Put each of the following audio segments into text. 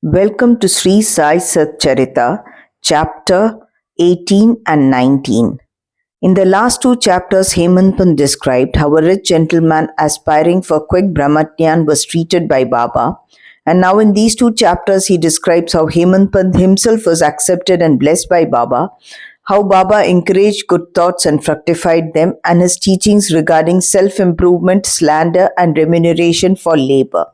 Welcome to Sri Sai Satcharita, chapter 18 and 19. In the last two chapters, Hemantpant described how a rich gentleman aspiring for quick Brahmatyan was treated by Baba. And now in these two chapters, he describes how Hemantpant himself was accepted and blessed by Baba, how Baba encouraged good thoughts and fructified them, and his teachings regarding self-improvement, slander, and remuneration for labor.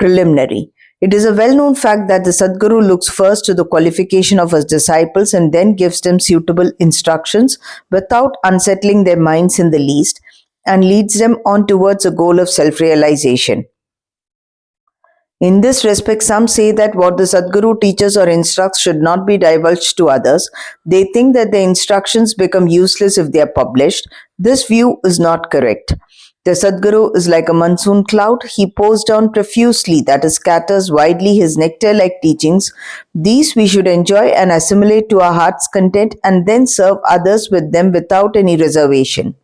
Preliminary. It is a well-known fact that the Sadguru looks first to the qualification of his disciples and then gives them suitable instructions without unsettling their minds in the least, and leads them on towards a goal of self-realization. In this respect, some say that what the Sadguru teaches or instructs should not be divulged to others. They think that the instructions become useless if they are published. This view is not correct. The Sadguru is like a monsoon cloud. He pours down profusely, that is, scatters widely his nectar-like teachings. These we should enjoy and assimilate to our heart's content and then serve others with them without any reservation.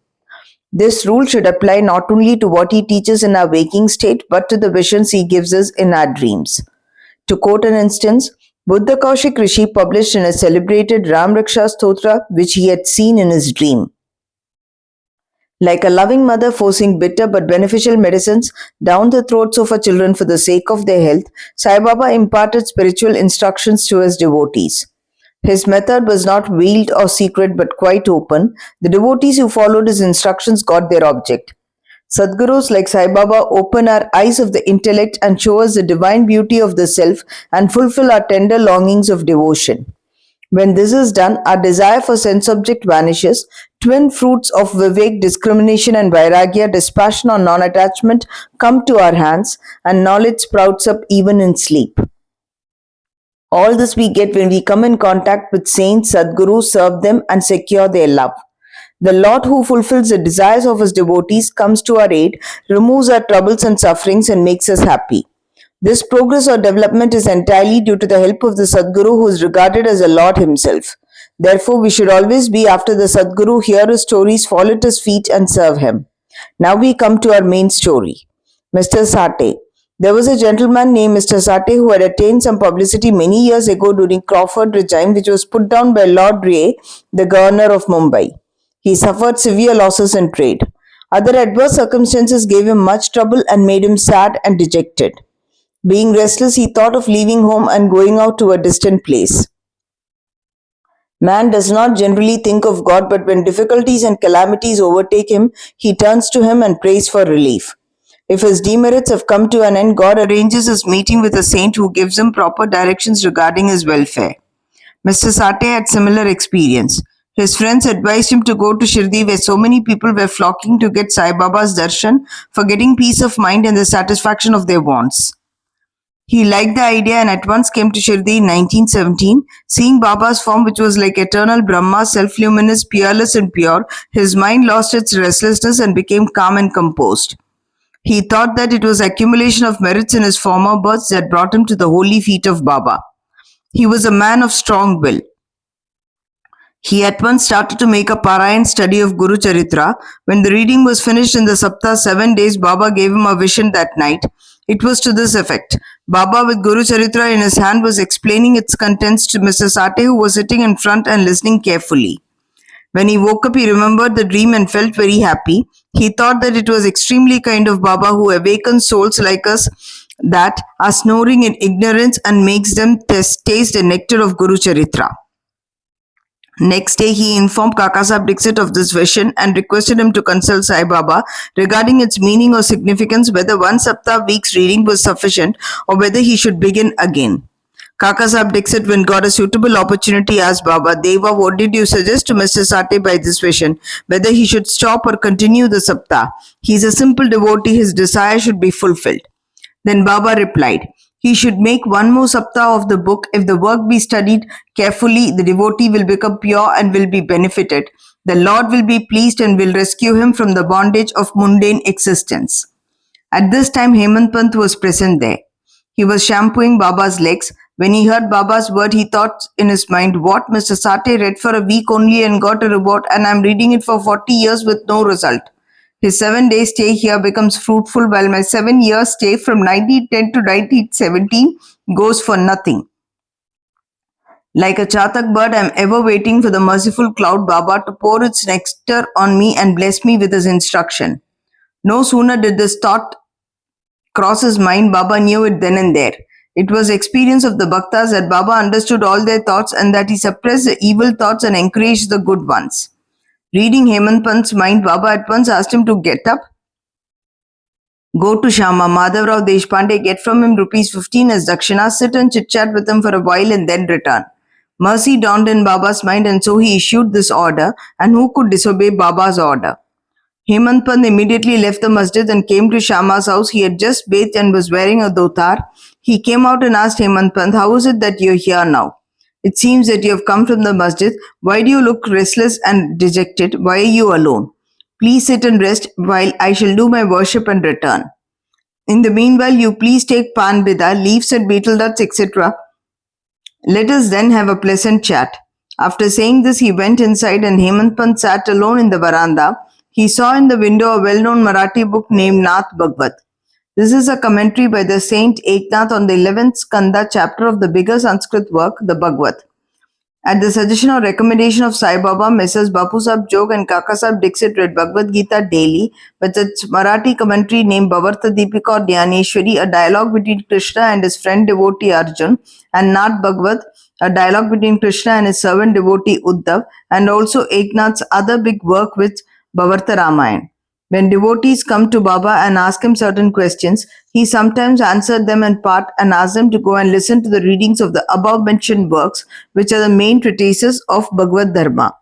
This rule should apply not only to what he teaches in our waking state, but to the visions he gives us in our dreams. To quote an instance, Buddha Kaushik Rishi published in a celebrated Ram Raksha Stotra which he had seen in his dream. Like a loving mother forcing bitter but beneficial medicines down the throats of her children for the sake of their health, Sai Baba imparted spiritual instructions to his devotees. His method was not veiled or secret but quite open. The devotees who followed his instructions got their object. Sadgurus like Sai Baba open our eyes of the intellect and show us the divine beauty of the self and fulfill our tender longings of devotion. When this is done, our desire for sense object vanishes. Twin fruits of Vivek, discrimination, and Vairagya, dispassion or non-attachment, come to our hands, and knowledge sprouts up even in sleep. All this we get when we come in contact with saints, Sadgurus, serve them, and secure their love. The Lord who fulfills the desires of his devotees comes to our aid, removes our troubles and sufferings, and makes us happy. This progress or development is entirely due to the help of the Sadguru who is regarded as a Lord himself. Therefore, we should always be after the Sadguru, hear his stories, fall at his feet and serve him. Now we come to our main story. Mr. Sate. There was a gentleman named Mr. Sate who had attained some publicity many years ago during Crawford regime which was put down by Lord Ray, the governor of Mumbai. He suffered severe losses in trade. Other adverse circumstances gave him much trouble and made him sad and dejected. Being restless, he thought of leaving home and going out to a distant place. Man does not generally think of God, but when difficulties and calamities overtake him, he turns to him and prays for relief. If his demerits have come to an end, God arranges his meeting with a saint who gives him proper directions regarding his welfare. Mr. Sate had similar experience. His friends advised him to go to Shirdi where so many people were flocking to get Sai Baba's darshan for getting peace of mind and the satisfaction of their wants. He liked the idea and at once came to Shirdi in 1917. Seeing Baba's form, which was like eternal Brahma, self-luminous, peerless and pure, his mind lost its restlessness and became calm and composed. He thought that it was accumulation of merits in his former births that brought him to the holy feet of Baba. He was a man of strong will. He at once started to make a Parayan study of Guru Charitra. When the reading was finished in the Saptah 7 days, Baba gave him a vision that night. It was to this effect. Baba with Guru Charitra in his hand was explaining its contents to Mr. Sate who was sitting in front and listening carefully. When he woke up, he remembered the dream and felt very happy. He thought that it was extremely kind of Baba who awakens souls like us that are snoring in ignorance and makes them taste the nectar of Guru Charitra. Next day, he informed Kakasaheb Dixit of this vision and requested him to consult Sai Baba regarding its meaning or significance, whether one Saptah week's reading was sufficient or whether he should begin again. Kakasaheb Dixit, when got a suitable opportunity, asked Baba, Deva, what did you suggest to Mr. Sate by this vision? Whether he should stop or continue the Saptah? He is a simple devotee, his desire should be fulfilled. Then Baba replied, he should make one more Saptah of the book. If the work be studied carefully, the devotee will become pure and will be benefited. The Lord will be pleased and will rescue him from the bondage of mundane existence. At this time, Hemantpant was present there. He was shampooing Baba's legs. When he heard Baba's word, he thought in his mind, what, Mr. Sate read for a week only and got a reward, and I am reading it for 40 years with no result. His 7 day stay here becomes fruitful, while my 7 year stay from 1910 to 1917 goes for nothing. Like a chatak bird, I am ever waiting for the merciful cloud Baba to pour its nectar on me and bless me with his instruction. No sooner did this thought cross his mind, Baba knew it then and there. It was experience of the Bhaktas that Baba understood all their thoughts and that he suppressed the evil thoughts and encouraged the good ones. Reading Hemant Pant's mind, Baba at once asked him to get up, go to Shama, Madhavrao Deshpande, get from him ₹15 as dakshina, sit and chit-chat with him for a while and then return. Mercy dawned in Baba's mind and so he issued this order, and who could disobey Baba's order? Hemant Pant immediately left the masjid and came to Shama's house. He had just bathed and was wearing a dhotar. He came out and asked Hemant Pant, how is it that you're here now? It seems that you have come from the masjid. Why do you look restless and dejected? Why are you alone? Please sit and rest while I shall do my worship and return. In the meanwhile, you please take pan bida, leaves and betel nuts, etc. Let us then have a pleasant chat. After saying this, he went inside and Hemant Pant sat alone in the veranda. He saw in the window a well-known Marathi book named Nath Bhagvat. This is a commentary by the Saint Eknath on the 11th Skanda chapter of the bigger Sanskrit work, the Bhagvat. At the suggestion or recommendation of Sai Baba, Messrs. Bapu Sahib Jog and Kaka Sahib Dixit read Bhagavad Gita daily with its Marathi commentary named Bhavarta Deepika or Dhyaneshwari, a dialogue between Krishna and his friend devotee Arjun, and Nath Bhagvat, a dialogue between Krishna and his servant devotee Uddhav, and also Eknath's other big work with Bhavarta Ramayana. When devotees come to Baba and ask him certain questions, he sometimes answered them in part and asked them to go and listen to the readings of the above mentioned works, which are the main treatises of Bhagavad Dharma.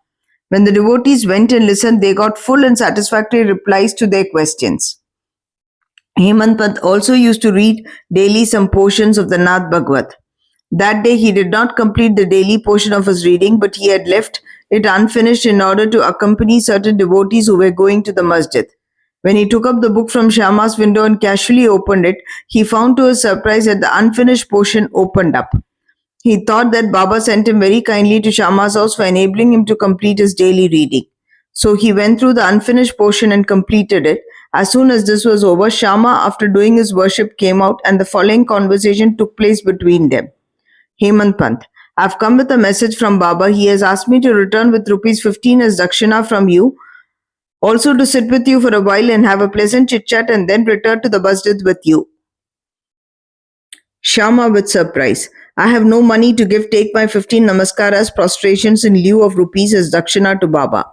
When the devotees went and listened, they got full and satisfactory replies to their questions. Hemant Pant also used to read daily some portions of the Nath Bhagvat. That day he did not complete the daily portion of his reading, but he had left it unfinished in order to accompany certain devotees who were going to the masjid. When he took up the book from Shama's window and casually opened it, he found to his surprise that the unfinished portion opened up. He thought that Baba sent him very kindly to Shama's house for enabling him to complete his daily reading. So he went through the unfinished portion and completed it. As soon as this was over, Shama, after doing his worship, came out and the following conversation took place between them. Hemant Pant, I've come with a message from Baba. He has asked me to return with ₹15 as dakshina from you, also to sit with you for a while and have a pleasant chit-chat and then return to the masjid with you. Shama with surprise. I have no money to give. Take my 15 namaskaras, prostrations in lieu of rupees as dakshina to Baba.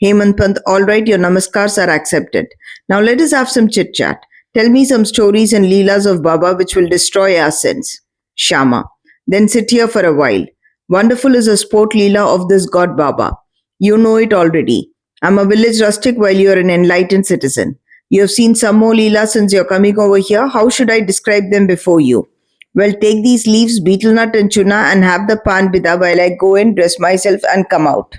Hemant Pant, all right, your namaskars are accepted. Now let us have some chit-chat. Tell me some stories and leelas of Baba which will destroy our sins. Shama, then sit here for a while. Wonderful is a sport leela of this god Baba. You know it already. I'm a village rustic while you're an enlightened citizen. You have seen some more leela since you're coming over here. How should I describe them before you? Well, take these leaves, betel nut and chuna and have the pan bida while I go in, dress myself and come out.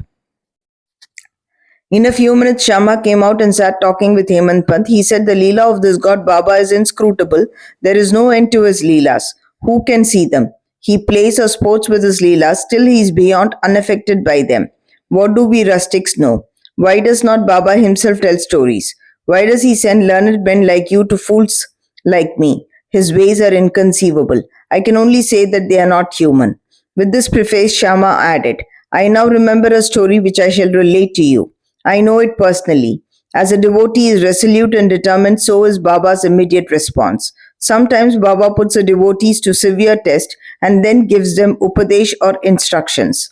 In a few minutes, Shama came out and sat talking with Hemant Pant. He said the leela of this god Baba is inscrutable. There is no end to his leelas. Who can see them? He plays or sports with his leelas, still he is beyond unaffected by them. What do we rustics know? Why does not Baba himself tell stories? Why does he send learned men like you to fools like me? His ways are inconceivable. I can only say that they are not human. With this preface, Shama added, I now remember a story which I shall relate to you. I know it personally. As a devotee is resolute and determined, so is Baba's immediate response. Sometimes Baba puts the devotees to severe test and then gives them upadesh or instructions.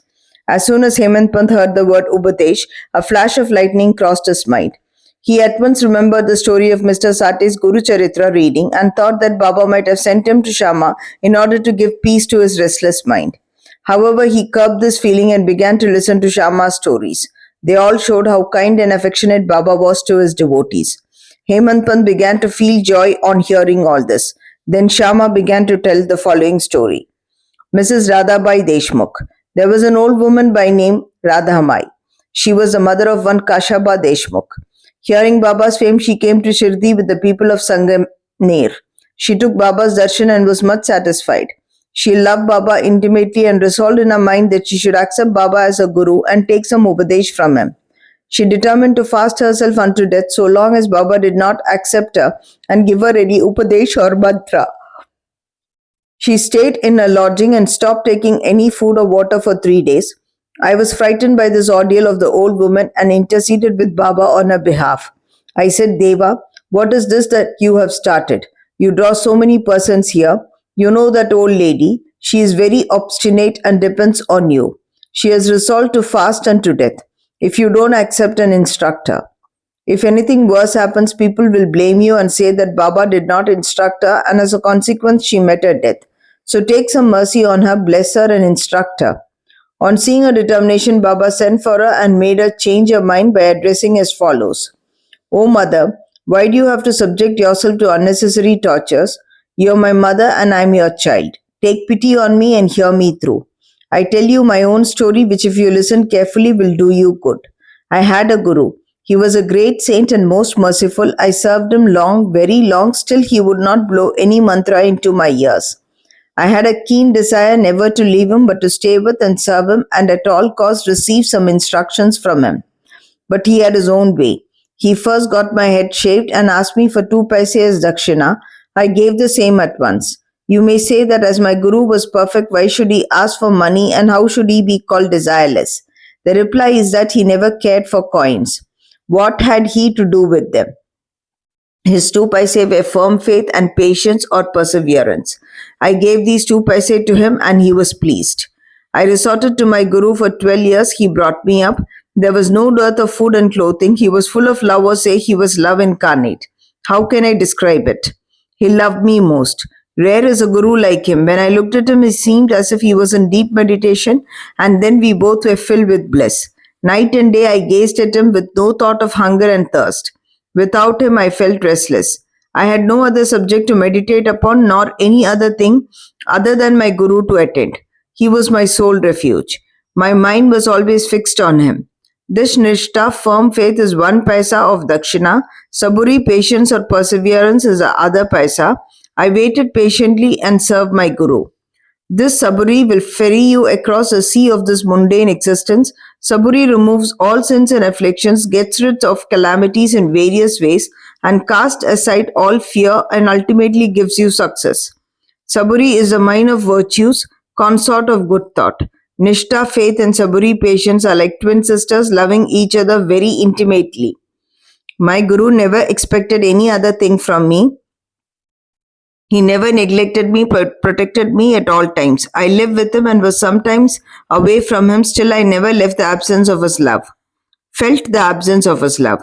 As soon as Hemant Pant heard the word upadesh, a flash of lightning crossed his mind. He at once remembered the story of Mr. Sate's Guru Charitra reading and thought that Baba might have sent him to Shama in order to give peace to his restless mind. However, he curbed this feeling and began to listen to Shama's stories. They all showed how kind and affectionate Baba was to his devotees. Hemant Pant began to feel joy on hearing all this. Then Shama began to tell the following story. Mrs. Radhabai Deshmukh. There was an old woman by name Radhamai. She was the mother of one Kashaba Deshmukh. Hearing Baba's fame, she came to Shirdi with the people of Sanganer. She took Baba's darshan and was much satisfied. She loved Baba intimately and resolved in her mind that she should accept Baba as a guru and take some upadesh from him. She determined to fast herself unto death so long as Baba did not accept her and give her any upadesh or mantra. She stayed in a lodging and stopped taking any food or water for 3 days. I was frightened by this ordeal of the old woman and interceded with Baba on her behalf. I said, Deva, what is this that you have started? You draw so many persons here. You know that old lady. She is very obstinate and depends on you. She has resolved to fast unto death. If you don't accept and instruct her, if anything worse happens, people will blame you and say that Baba did not instruct her, and as a consequence, she met her death. So take some mercy on her, bless her, and instruct her. On seeing her determination, Baba sent for her and made her change her mind by addressing as follows: O mother, why do you have to subject yourself to unnecessary tortures? You are my mother and I am your child. Take pity on me and hear me through. I tell you my own story, which, if you listen carefully, will do you good. I had a guru. He was a great saint and most merciful. I served him long, very long, still he would not blow any mantra into my ears. I had a keen desire never to leave him but to stay with and serve him and at all costs receive some instructions from him. But he had his own way. He first got my head shaved and asked me for 2 paise as dakshina. I gave the same at once. You may say that as my guru was perfect, why should he ask for money and how should he be called desireless? The reply is that he never cared for coins. What had he to do with them? His 2 paise were firm faith and patience or perseverance. I gave these 2 paise to him and he was pleased. I resorted to my guru for 12 years. He brought me up. There was no dearth of food and clothing. He was full of love, or say he was love incarnate. How can I describe it? He loved me most. Rare is a guru like him. When I looked at him, it seemed as if he was in deep meditation, and then we both were filled with bliss. Night and day I gazed at him with no thought of hunger and thirst. Without him, I felt restless. I had no other subject to meditate upon, nor any other thing other than my guru to attend. He was my sole refuge. My mind was always fixed on him. This nishta, firm faith, is 1 paisa of dakshina. Saburi, patience or perseverance, is the other paisa. I waited patiently and served my guru. This saburi will ferry you across the sea of this mundane existence. Saburi removes all sins and afflictions, gets rid of calamities in various ways, and casts aside all fear and ultimately gives you success. Saburi is the mine of virtues, consort of good thought. Nishta, faith, and Saburi, patience, are like twin sisters loving each other very intimately. My guru never expected any other thing from me. He never neglected me but protected me at all times. I lived with him and was sometimes away from him, still I never left the absence of his love. Felt the absence of his love.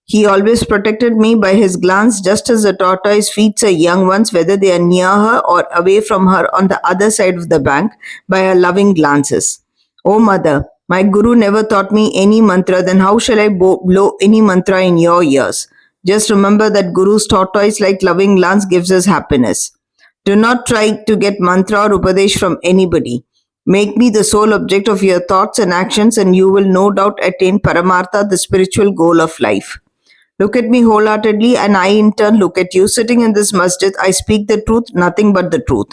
He always protected me by his glance, just as a tortoise feeds her young ones, whether they are near her or away from her on the other side of the bank, by her loving glances. O mother, my guru never taught me any mantra, then how shall I blow any mantra in your ears? Just remember that Guru's tortoise-like loving glance gives us happiness. Do not try to get mantra or upadesh from anybody. Make me the sole object of your thoughts and actions, and you will no doubt attain Paramartha, the spiritual goal of life. Look at me wholeheartedly, and I in turn look at you. Sitting in this masjid, I speak the truth, nothing but the truth.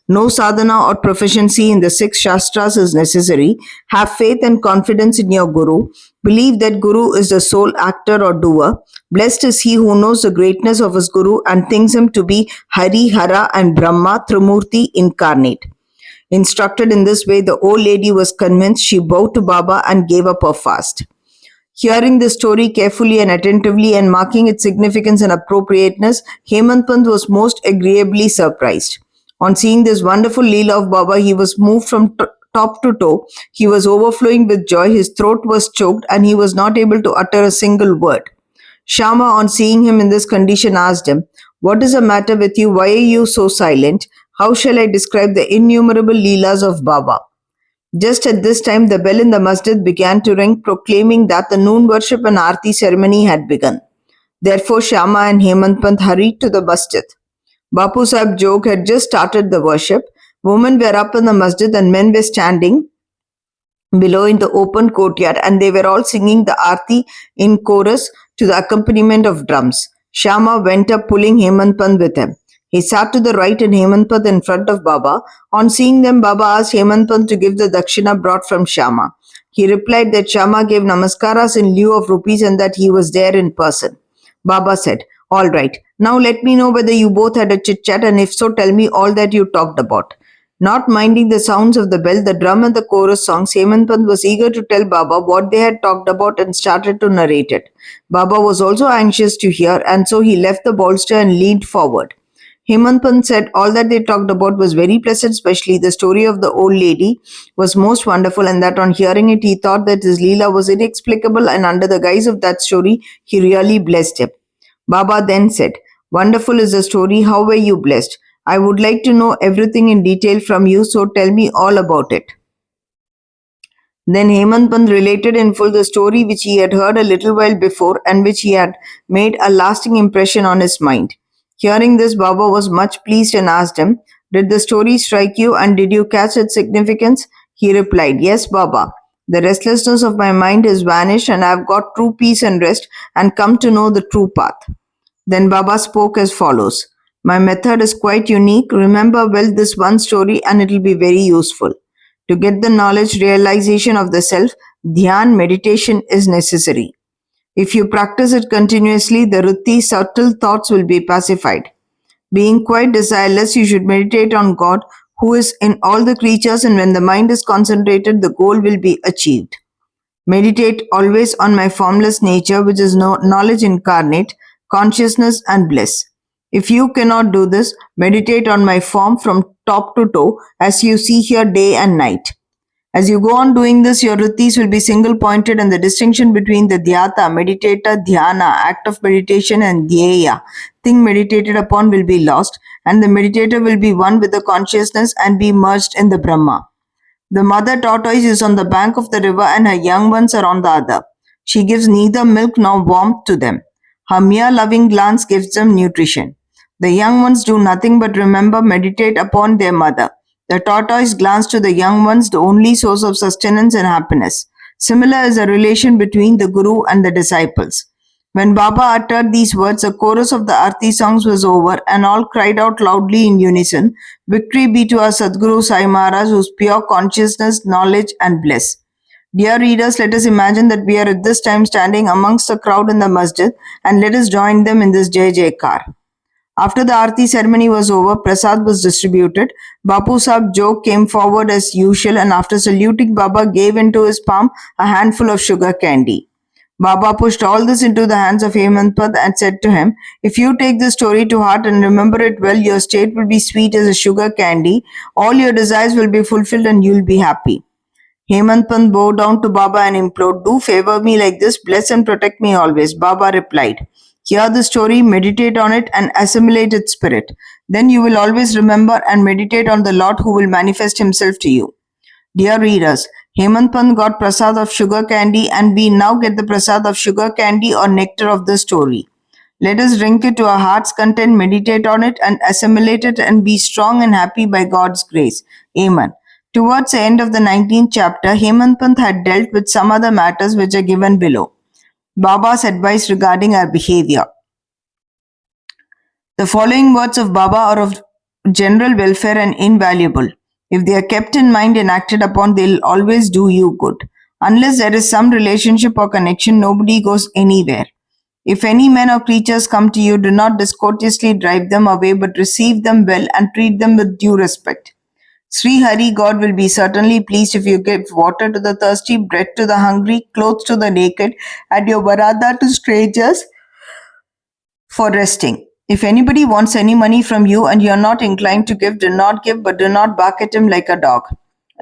No sadhana or proficiency in the 6 shastras is necessary. Have faith and confidence in your Guru. Believe that Guru is the sole actor or doer. Blessed is he who knows the greatness of his Guru and thinks him to be Hari, Hara, and Brahma, Trimurti incarnate. Instructed in this way, the old lady was convinced. She bowed to Baba and gave up her fast. Hearing the story carefully and attentively and marking its significance and appropriateness, Hemant Pant was most agreeably surprised. On seeing this wonderful Leela of Baba, he was moved from top to toe. He was overflowing with joy. His throat was choked and he was not able to utter a single word. Shama, on seeing him in this condition, asked him, "What is the matter with you? Why are you so silent? How shall I describe the innumerable Leelas of Baba?" Just at this time, the bell in the masjid began to ring, proclaiming that the noon worship and aarti ceremony had begun. Therefore, Shama and Hemant Pant hurried to the masjid. Bapu Sahib Jog had just started the worship. Women were up in the masjid and men were standing below in the open courtyard, and they were all singing the aarti in chorus to the accompaniment of drums. Shama went up, pulling Hemant Pant with him. He sat to the right and Hemant Pant in front of Baba. On seeing them, Baba asked Hemant Pant to give the dakshina brought from Shama. He replied that Shama gave namaskaras in lieu of rupees and that he was there in person. Baba said, "All right, now let me know whether you both had a chit chat, and if so, tell me all that you talked about." Not minding the sounds of the bell, the drum, and the chorus songs, Hemant Pant was eager to tell Baba what they had talked about and started to narrate it. Baba was also anxious to hear, and so he left the bolster and leaned forward. Hemant Pant said all that they talked about was very pleasant, especially the story of the old lady was most wonderful, and that on hearing it, he thought that his Leela was inexplicable, and under the guise of that story, he really blessed him. Baba then said, "Wonderful is the story. How were you blessed? I would like to know everything in detail from you, so tell me all about it." Then Hemant Pant related in full the story which he had heard a little while before and which he had made a lasting impression on his mind. Hearing this, Baba was much pleased and asked him, "Did the story strike you and did you catch its significance?" He replied, "Yes, Baba. The restlessness of my mind has vanished and I have got true peace and rest and come to know the true path." Then Baba spoke as follows: "My method is quite unique. Remember well this one story and it will be very useful. To get the knowledge realization of the self, dhyan meditation is necessary. If you practice it continuously, the rutti subtle thoughts will be pacified. Being quite desireless, you should meditate on God who is in all the creatures, and when the mind is concentrated, the goal will be achieved. Meditate always on my formless nature, which is knowledge incarnate, consciousness, and bliss. If you cannot do this, meditate on my form from top to toe, as you see here day and night. As you go on doing this, your rittis will be single pointed, and the distinction between the dhyata, meditator, dhyana, act of meditation, and dhyeya, thing meditated upon, will be lost, and the meditator will be one with the consciousness and be merged in the Brahma. The mother tortoise is on the bank of the river and her young ones are on the other. She gives neither milk nor warmth to them. Her mere loving glance gives them nutrition. The young ones do nothing but remember, meditate upon their mother. The tortoise glanced to the young ones, the only source of sustenance and happiness. Similar is the relation between the Guru and the disciples. When Baba uttered these words, the chorus of the Aarti songs was over, and all cried out loudly in unison, "Victory be to our Sadguru Sai Maharaj, whose pure consciousness, knowledge, and bliss." Dear readers, let us imagine that we are at this time standing amongst the crowd in the masjid, and let us join them in this Jai Jaikar. After the Aarti ceremony was over, Prasad was distributed. Bapu Sahib Jog came forward as usual, and after saluting Baba, gave into his palm a handful of sugar candy. Baba pushed all this into the hands of Hemant Pant and said to him, "If you take this story to heart and remember it well, your state will be sweet as a sugar candy. All your desires will be fulfilled and you'll be happy." Hemant Pant bowed down to Baba and implored, "Do favor me like this, bless and protect me always." Baba replied, "Hear the story, meditate on it, and assimilate its spirit. Then you will always remember and meditate on the Lord who will manifest himself to you." Dear readers, Hemant Pant got prasad of sugar candy, and we now get the prasad of sugar candy or nectar of the story. Let us drink it to our heart's content, meditate on it, and assimilate it, and be strong and happy by God's grace. Amen. Towards the end of the 19th chapter, Hemant Pant had dealt with some other matters which are given below. Baba's advice regarding our behavior. The following words of Baba are of general welfare and invaluable. If they are kept in mind and acted upon, they will always do you good. Unless there is some relationship or connection, nobody goes anywhere. If any men or creatures come to you, do not discourteously drive them away, but receive them well and treat them with due respect. Sri Hari, God will be certainly pleased if you give water to the thirsty, bread to the hungry, clothes to the naked, and your varada to strangers for resting. If anybody wants any money from you and you are not inclined to give, do not give, but do not bark at him like a dog.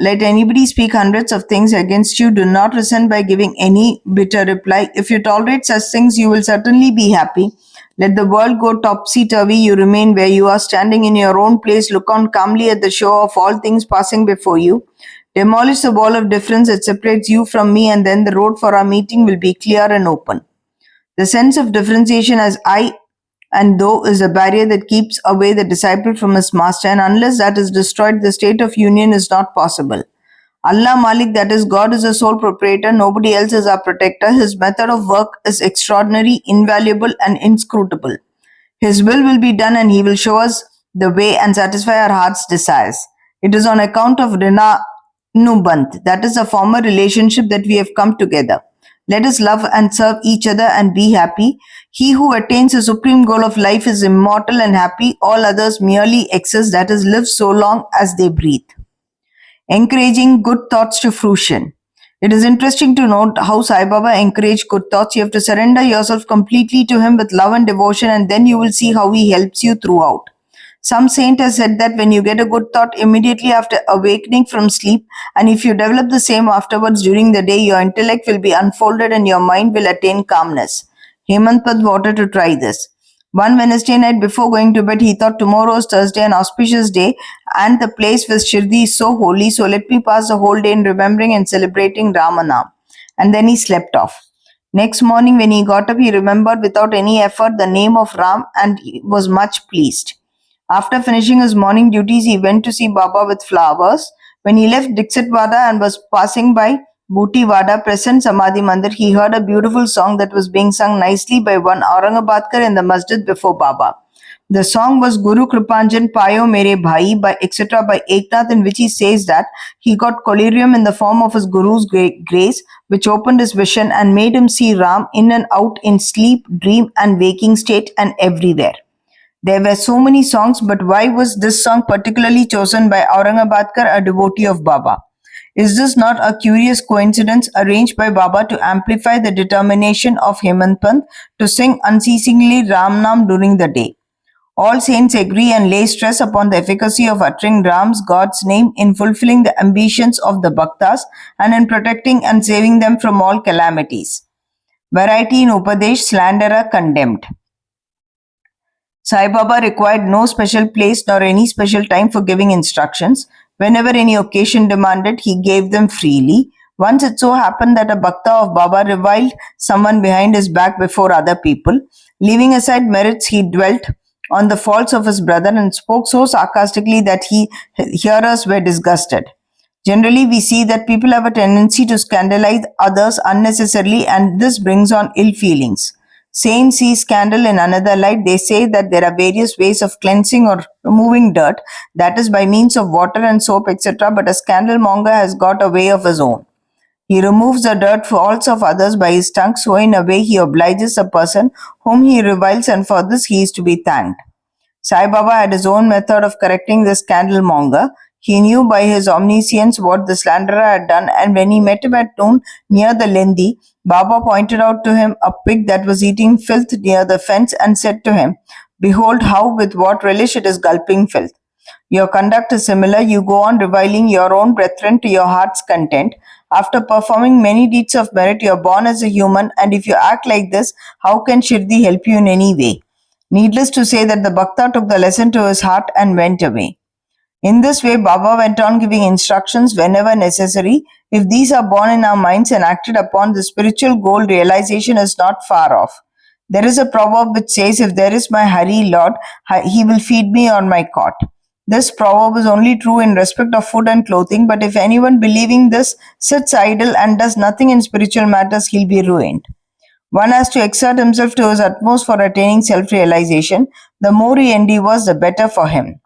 Let anybody speak hundreds of things against you. Do not resent by giving any bitter reply. If you tolerate such things, you will certainly be happy. Let the world go topsy-turvy. You remain where you are, standing in your own place. Look on calmly at the show of all things passing before you. Demolish the wall of difference that separates you from me, and then the road for our meeting will be clear and open. The sense of differentiation as I and thou is a barrier that keeps away the disciple from his master, and unless that is destroyed, the state of union is not possible. Allah Malik, that is, God is the sole proprietor, nobody else is our protector. His method of work is extraordinary, invaluable, and inscrutable. His will be done, and he will show us the way and satisfy our heart's desires. It is on account of Rina Nubant. That is a former relationship that we have come together. Let us love and serve each other and be happy. He who attains the supreme goal of life is immortal and happy. All others merely exist, that is, live so long as they breathe. Encouraging good thoughts to fruition. It is interesting to note how Sai Baba encouraged good thoughts. You have to surrender yourself completely to him with love and devotion, and then you will see how he helps you throughout. Some saint has said that when you get a good thought immediately after awakening from sleep, and if you develop the same afterwards during the day, your intellect will be unfolded and your mind will attain calmness. Hemant Pad wanted to try this. One Wednesday night before going to bed, he thought tomorrow is Thursday, an auspicious day, and the place with Shirdi is so holy, so let me pass the whole day in remembering and celebrating Ramanam. And then he slept off. Next morning, when he got up, he remembered without any effort the name of Ram and he was much pleased. After finishing his morning duties, he went to see Baba with flowers. When he left Dixit Wada and was passing by Booty Wada, present Samadhi Mandir, he heard a beautiful song that was being sung nicely by one Aurangabadkar in the masjid before Baba. The song was Guru Kripanjan Payo Mere Bhai by etc. by Eknath, in which he says that he got collyrium in the form of his Guru's grace, which opened his vision and made him see Ram in and out in sleep, dream and waking state and everywhere. There were so many songs, but why was this song particularly chosen by Aurangabadkar, a devotee of Baba? Is this not a curious coincidence arranged by Baba to amplify the determination of Hemant Pant to sing unceasingly Ram Nam during the day? All saints agree and lay stress upon the efficacy of uttering Ram's God's name in fulfilling the ambitions of the Bhaktas and in protecting and saving them from all calamities. Variety in Upadesh, slanderer condemned. Sai Baba required no special place nor any special time for giving instructions. Whenever any occasion demanded, he gave them freely. Once it so happened that a Bhakta of Baba reviled someone behind his back before other people. Leaving aside merits, he dwelt on the faults of his brother and spoke so sarcastically that hearers were disgusted. Generally, we see that people have a tendency to scandalize others unnecessarily, and this brings on ill feelings. Saints see scandal in another light. They say that there are various ways of cleansing or removing dirt, that is by means of water and soap, etc. But a scandal monger has got a way of his own. He removes the dirt faults of others by his tongue, so in a way he obliges a person whom he reviles, and for this he is to be thanked. Sai Baba had his own method of correcting the scandal monger. He knew by his omniscience what the slanderer had done, and when he met him at noon near the Lendi, Baba pointed out to him a pig that was eating filth near the fence and said to him, "Behold how with what relish it is gulping filth. Your conduct is similar. You go on reviling your own brethren to your heart's content. After performing many deeds of merit, you are born as a human, and if you act like this, how can Shirdi help you in any way?" Needless to say that the Bhakta took the lesson to his heart and went away. In this way, Baba went on giving instructions whenever necessary. If these are born in our minds and acted upon, the spiritual goal realization is not far off. There is a proverb which says, "If there is my Hari Lord, he will feed me on my cot." This proverb is only true in respect of food and clothing, but if anyone believing this sits idle and does nothing in spiritual matters, he'll be ruined. One has to exert himself to his utmost for attaining self-realization. The more he endeavors, the better for him.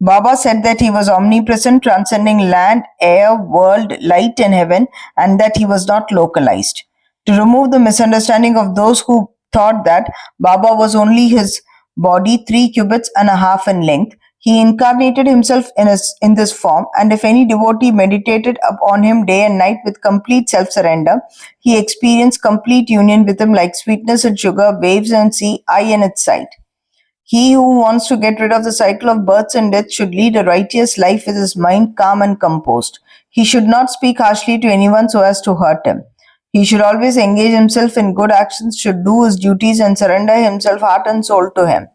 Baba said that he was omnipresent, transcending land, air, world, light and heaven, and that he was not localized. To remove the misunderstanding of those who thought that Baba was only his body 3 cubits and a half in length, he incarnated himself in this form, and if any devotee meditated upon him day and night with complete self-surrender, he experienced complete union with him like sweetness and sugar, waves and sea, eye and its sight. He who wants to get rid of the cycle of births and deaths should lead a righteous life with his mind calm and composed. He should not speak harshly to anyone so as to hurt him. He should always engage himself in good actions, should do his duties and surrender himself heart and soul to him.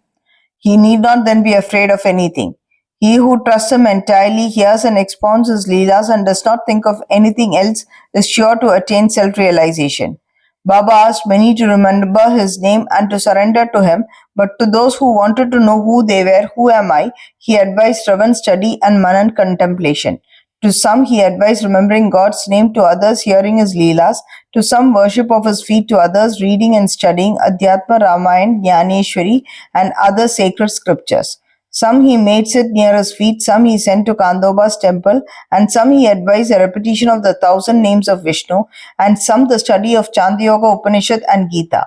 He need not then be afraid of anything. He who trusts him entirely, hears and expounds his leelas and does not think of anything else is sure to attain self-realization. Baba asked many to remember his name and to surrender to him, but to those who wanted to know who they were, "Who am I?" he advised Shravan study and Manan contemplation. To some he advised remembering God's name, to others hearing his leelas, to some worship of his feet, to others reading and studying Adhyatma Ramayana, Jnaneshwari and other sacred scriptures. Some he made sit near his feet, some he sent to Kandoba's temple, and some he advised a repetition of the 1,000 names of Vishnu, and some the study of Chandyoga Upanishad and Gita.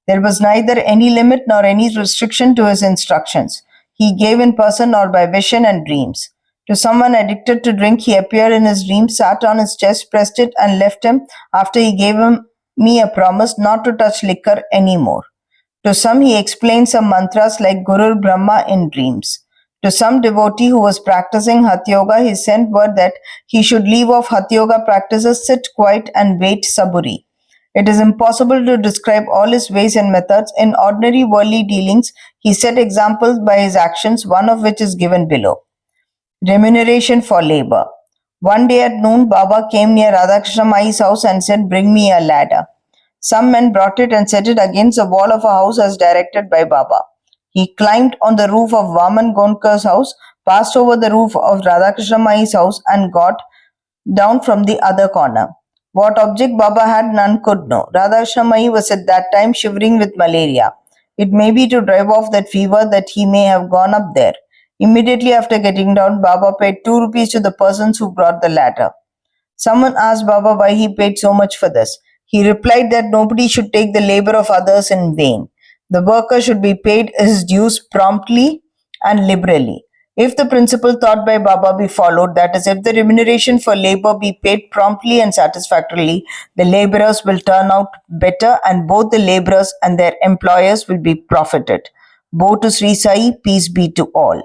There was neither any limit nor any restriction to his instructions. He gave in person or by vision and dreams. To someone addicted to drink, he appeared in his dreams, sat on his chest, pressed it, and left him after he gave me a promise not to touch liquor anymore. To some, he explained some mantras like Guru Brahma in dreams. To some devotee who was practicing Hatha Yoga, he sent word that he should leave off Hatha Yoga practices, sit quiet, and wait saburi. It is impossible to describe all his ways and methods. In ordinary worldly dealings, he set examples by his actions, one of which is given below. Remuneration for labor. One day at noon, Baba came near Radhakrishna Mai's house and said, "Bring me a ladder." Some men brought it and set it against the wall of a house as directed by Baba. He climbed on the roof of Vaman Gonkar's house, passed over the roof of Radhakrishna Mai's house, and got down from the other corner. What object Baba had, none could know. Radhakrishna Mai was at that time shivering with malaria. It may be to drive off that fever that he may have gone up there. Immediately after getting down, Baba paid 2 rupees to the persons who brought the ladder. Someone asked Baba why he paid so much for this. He replied that nobody should take the labor of others in vain. The worker should be paid his dues promptly and liberally. If the principle taught by Baba be followed, that is, if the remuneration for labor be paid promptly and satisfactorily, the laborers will turn out better and both the laborers and their employers will be profited. Bo to Sri Sai, peace be to all.